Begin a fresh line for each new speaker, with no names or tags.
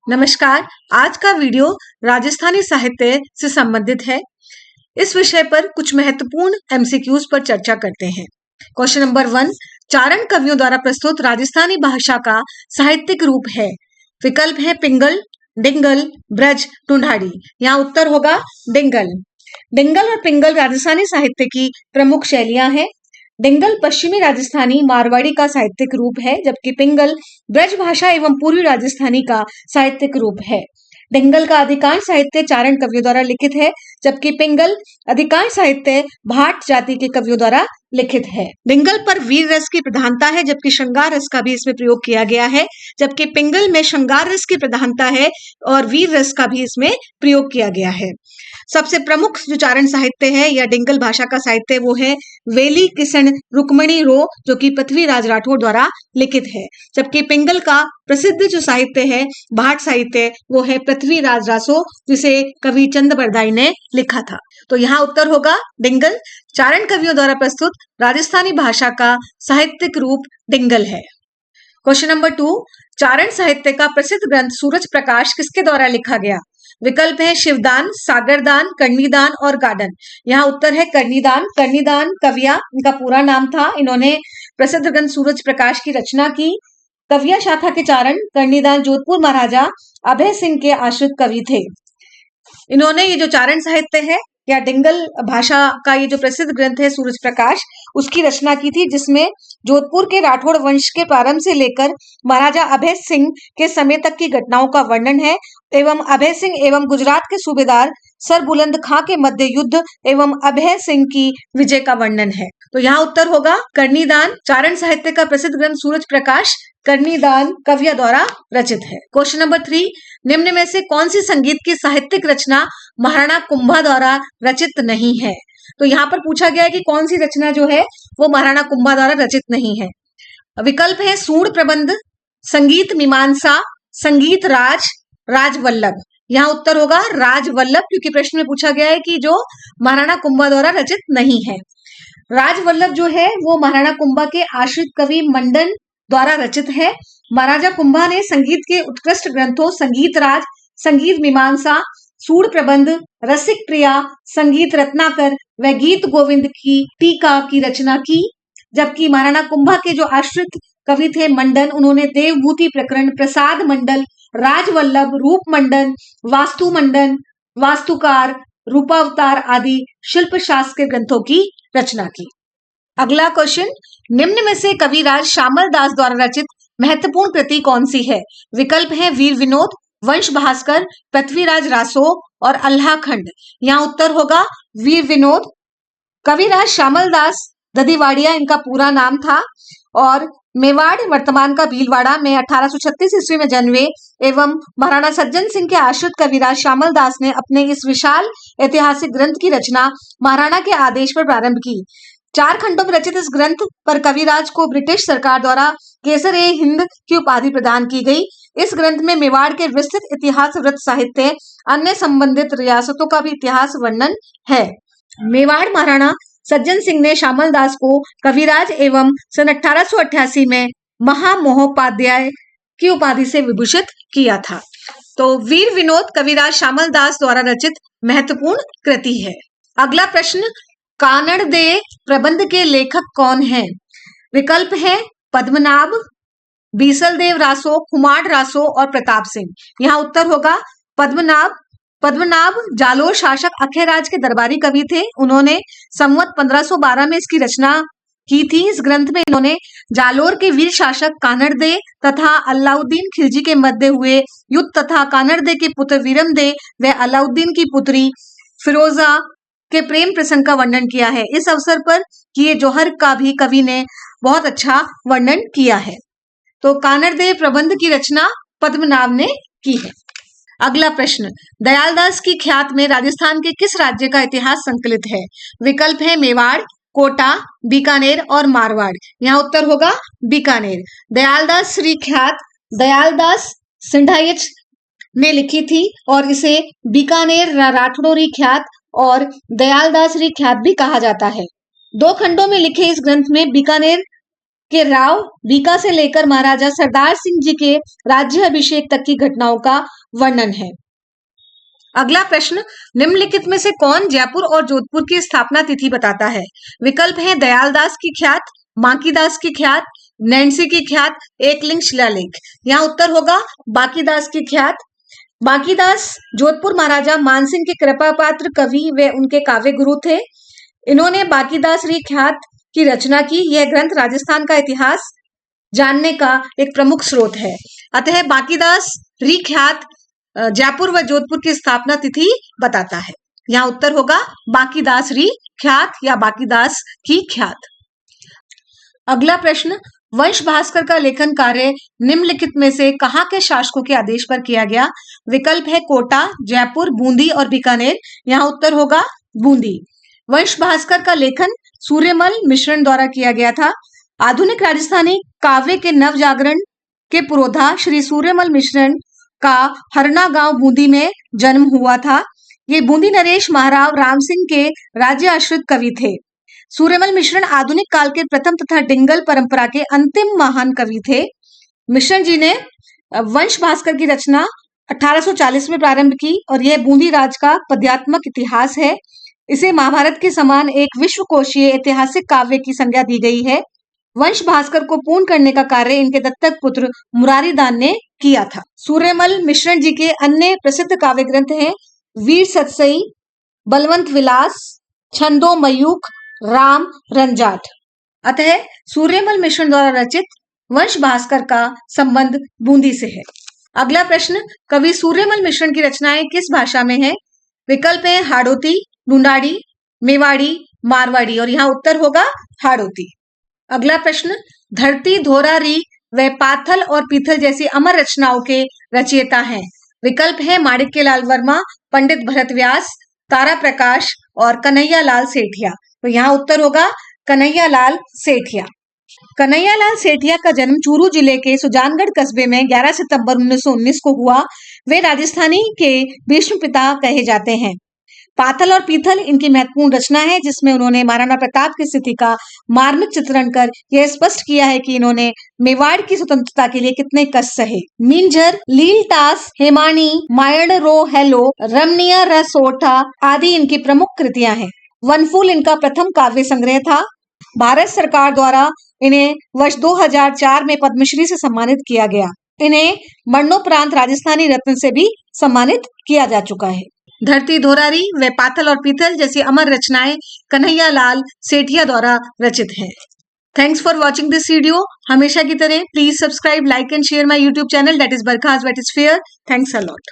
नमस्कार। आज का वीडियो राजस्थानी साहित्य से संबंधित है। इस विषय पर कुछ महत्वपूर्ण एमसीक्यूज पर चर्चा करते हैं। क्वेश्चन नंबर 1, चारण कवियों द्वारा प्रस्तुत राजस्थानी भाषा का साहित्यिक रूप है। विकल्प है पिंगल, डिंगल, ब्रज, टुंडाड़ी। यहाँ उत्तर होगा डिंगल। डिंगल और पिंगल राजस्थानी साहित्य की प्रमुख शैलियां हैं। डिंगल पश्चिमी राजस्थानी मारवाड़ी का साहित्यिक रूप है, जबकि पिंगल ब्रज भाषा एवं पूर्वी राजस्थानी का साहित्यिक रूप है। डिंगल का अधिकांश साहित्य चारण कवियों द्वारा लिखित है, जबकि पिंगल अधिकांश साहित्य भाट जाति के कवियों द्वारा लिखित है। डिंगल पर वीर रस की प्रधानता है, जबकि श्रृंगार रस का भी इसमें प्रयोग किया गया है, जबकि पिंगल में श्रृंगार रस की प्रधानता है और वीर रस का भी इसमें प्रयोग किया गया है। सबसे प्रमुख जो चारण साहित्य है या डिंगल भाषा का साहित्य वो है वेली किशन रुक्मणी रो, जो कि पृथ्वीराज राठौर द्वारा लिखित है, जबकि पिंगल का प्रसिद्ध जो साहित्य है भाट साहित्य वो है पृथ्वीराज रासो, जिसे कवि चंद बरदाई ने लिखा था। तो यहाँ उत्तर होगा डिंगल। चारण कवियों द्वारा प्रस्तुत राजस्थानी भाषा का साहित्यिक रूप डिंगल है। क्वेश्चन नंबर 2, चारण साहित्य का प्रसिद्ध ग्रंथ सूरज प्रकाश किसके द्वारा लिखा गया? विकल्प है शिवदान, सागरदान, कर्णीदान और गार्डन। यहाँ उत्तर है कर्णीदान। कर्णीदान कविया इनका पूरा नाम था। इन्होंने प्रसिद्ध ग्रंथ सूरज प्रकाश की रचना की। कविया शाखा के चारण कर्णीदान जोधपुर महाराजा अभय सिंह के आश्रित कवि थे। इन्होंने ये जो चारण साहित्य है या डिंगल भाषा का ये जो प्रसिद्ध ग्रंथ है सूरज प्रकाश, उसकी रचना की थी, जिसमें जोधपुर के राठौड़ वंश के प्रारंभ से लेकर महाराजा अभय सिंह के समय तक की घटनाओं का वर्णन है एवं अभय सिंह एवं गुजरात के सूबेदार सर बुलंद खां के मध्य युद्ध एवं अभय सिंह की विजय का वर्णन है। तो यहाँ उत्तर होगा कर्णीदान। चारण साहित्य का प्रसिद्ध ग्रंथ सूरज प्रकाश कर्णीदान कविया द्वारा रचित है। क्वेश्चन नंबर 3, निम्न में से कौन सी संगीत की साहित्यिक रचना महाराणा कुंभा द्वारा रचित नहीं है? तो यहाँ पर पूछा गया है कि कौन सी रचना जो है वो महाराणा कुंभा द्वारा रचित नहीं है। विकल्प है सूड प्रबंध, संगीत मीमांसा, संगीत राज, राजवल्लभ। यहाँ उत्तर होगा राजवल्लभ, क्योंकि प्रश्न में पूछा गया है कि जो महाराणा कुंभा द्वारा रचित नहीं है। राजवल्लभ जो है वो महाराणा कुंभा के आश्रित कवि मंडन द्वारा रचित है। महाराजा कुंभा ने संगीत के उत्कृष्ट ग्रंथों संगीत राज, संगीत मीमांसा, सूड प्रबंध, रसिक प्रिया, संगीत रत्नाकर व गीत गोविंद की टीका की रचना की, जबकि महाराणा कुंभा के जो आश्रित कवि थे मंडन, उन्होंने देवभूति प्रकरण, प्रसाद मंडल, राजवल्लभ, रूप मंडन, वास्तु मंडन, वास्तुकार, रूपावतार आदि शिल्प शास्त्र के ग्रंथों की रचना की। अगला क्वेश्चन, निम्न में से कविराज श्यामल दास द्वारा रचित महत्वपूर्ण कृति कौन सी है? विकल्प है वीर विनोद, वंश भास्कर, पृथ्वीराज रासो और अल्लाह खंड। यहाँ उत्तर होगा वीर विनोद। कविराज श्यामल दास ददीवाड़िया इनका पूरा नाम था और मेवाड़ वर्तमान का भीलवाड़ा में 1836 ईस्वी में जन्मे एवं महाराणा सज्जन सिंह के आश्रित कविराज श्यामल दास ने अपने इस विशाल ऐतिहासिक ग्रंथ की रचना महाराणा के आदेश पर प्रारंभ की। 4 खंडों में रचित इस ग्रंथ पर कविराज को ब्रिटिश सरकार द्वारा केसर ए हिंद की उपाधि प्रदान की गई। इस ग्रंथ में मेवाड़ के विस्तृत इतिहास, व्रत साहित्य, अन्य संबंधित रियासतों का भी इतिहास वर्णन है। मेवाड़ महाराणा सज्जन सिंह ने श्यामल दास को कविराज एवं सन 1888 में महामहोपाध्याय की उपाधि से विभूषित किया था। तो वीर विनोद कविराज श्यामल दास द्वारा रचित महत्वपूर्ण कृति है। अगला प्रश्न, कानड़ दे प्रबंध के लेखक कौन हैं? विकल्प है पद्मनाभ, बीसल देव रासो, कुमार रासो और प्रताप सिंह। यहाँ उत्तर होगा पद्मनाभ। पद्मनाभ जालोर शासक अखेराज के दरबारी कवि थे। उन्होंने संवत 1512 में इसकी रचना की थी। इस ग्रंथ में इन्होंने जालोर के वीर शासक कानड़-दे तथा अलाउद्दीन खिलजी के मध्य हुए युद्ध तथा कानड़-दे के पुत्र वीरम दे व अलाउद्दीन की पुत्री फिरोजा के प्रेम प्रसंग का वर्णन किया है। इस अवसर पर किए जौहर का भी कवि ने बहुत अच्छा वर्णन किया है। तो कानड़-दे प्रबंध की रचना पद्मनाभ ने की है। अगला प्रश्न, दयालदास की ख्यात में राजस्थान के किस राज्य का इतिहास संकलित है? विकल्प है मेवाड़, कोटा, बीकानेर और मारवाड़। यहाँ उत्तर होगा बीकानेर। दयालदास श्री ख्यात दयालदास सिंधायच ने लिखी थी और इसे बीकानेर राठौड़ी ख्यात और दयालदास री ख्यात भी कहा जाता है। 2 खंडों में लिखे इस ग्रंथ में बीकानेर के राव बीका से लेकर महाराजा सरदार सिंह जी के राज्य अभिषेक तक की घटनाओं का वर्णन है। अगला प्रश्न, निम्नलिखित में से कौन जयपुर और जोधपुर की स्थापना तिथि बताता है? विकल्प है दयालदास की ख्यात, बांकीदास की ख्यात, नैन्सी की ख्यात, एकलिंग शिलालेख। यहाँ उत्तर होगा बांकीदास की ख्यात। बांकीदास जोधपुर महाराजा मानसिंह के कृपा पात्र कवि व उनके काव्य गुरु थे। इन्होंने बांकीदास री ख्यात की रचना की। यह ग्रंथ राजस्थान का इतिहास जानने का एक प्रमुख स्रोत है। अतः बांकीदास री ख्यात जयपुर व जोधपुर की स्थापना तिथि बताता है। यहाँ उत्तर होगा बांकीदास री ख्यात या बांकीदास की ख्यात। अगला प्रश्न, वंश भास्कर का लेखन कार्य निम्नलिखित में से कहाँ के शासकों के आदेश पर किया गया? विकल्प है कोटा, जयपुर, बूंदी और बीकानेर। यहाँ उत्तर होगा बूंदी। वंश भास्कर का लेखन सूर्यमल मिश्रण द्वारा किया गया था। आधुनिक राजस्थानी काव्य के नव जागरण के पुरोधा श्री सूर्यमल मिश्रण का हरना गांव बूंदी में जन्म हुआ था। ये बूंदी नरेश महाराव राम सिंह के राज्य आश्रित कवि थे। सूर्यमल मिश्रण आधुनिक काल के प्रथम तथा डिंगल परंपरा के अंतिम महान कवि थे। मिश्रण जी ने वंश भास्कर की रचना 1840 में प्रारंभ की और यह बूंदी राज का पद्यात्मक इतिहास है। इसे महाभारत के समान एक विश्वकोशीय ऐतिहासिक काव्य की संज्ञा दी गई है। वंश भास्कर को पूर्ण करने का कार्य इनके दत्तक पुत्र मुरारी दान ने किया था। सूर्यमल मिश्रण जी के अन्य प्रसिद्ध काव्य ग्रंथ हैं वीर सतसई, बलवंत विलास, छंदो मयूख, राम रंजाट। अतः सूर्यमल मिश्रण द्वारा रचित वंश भास्कर का संबंध बूंदी से है। अगला प्रश्न, कवि सूर्यमल मिश्रण की रचनाएं किस भाषा में है? विकल्प है हाड़ौती, ढूंढाड़ी, मेवाड़ी, मारवाड़ी और यहाँ उत्तर होगा हाड़ौती। अगला प्रश्न, धरती धोरारी व पाथल और पीथल जैसी अमर रचनाओं के रचयिता हैं। विकल्प है माणिक्यलाल वर्मा, पंडित भरत व्यास, तारा प्रकाश और कन्हैया लाल सेठिया। तो यहाँ उत्तर होगा कन्हैया लाल सेठिया। कन्हैया लाल सेठिया का जन्म चूरू जिले के सुजानगढ़ कस्बे में 11 सितंबर 1919 को हुआ। वे राजस्थानी के भीष्म पिता कहे जाते हैं। पाथल और पीथल इनकी महत्वपूर्ण रचना है जिसमें उन्होंने महाराणा प्रताप की स्थिति का मार्मिक चित्रण कर यह स्पष्ट किया है कि इन्होंने मेवाड़ की स्वतंत्रता के लिए कितने कष्ट सहे। मिंजर, लीलटास, हेमानी, मायड रो हेलो, रमणीय रसोठा आदि इनकी प्रमुख कृतियां हैं। वनफूल इनका प्रथम काव्य संग्रह था। भारत सरकार द्वारा इन्हें वर्ष 2004 में पद्मश्री से सम्मानित किया गया। इन्हें मरणोपरांत राजस्थानी रत्न से भी सम्मानित किया जा चुका है। धरती धोरारी व पाथल और पीथल जैसी अमर रचनाएं कन्हैया लाल सेठिया द्वारा रचित हैं। Thanks for watching this video. हमेशा की तरह please subscribe, like and share my YouTube channel that is बरखास what is fair. Thanks a lot.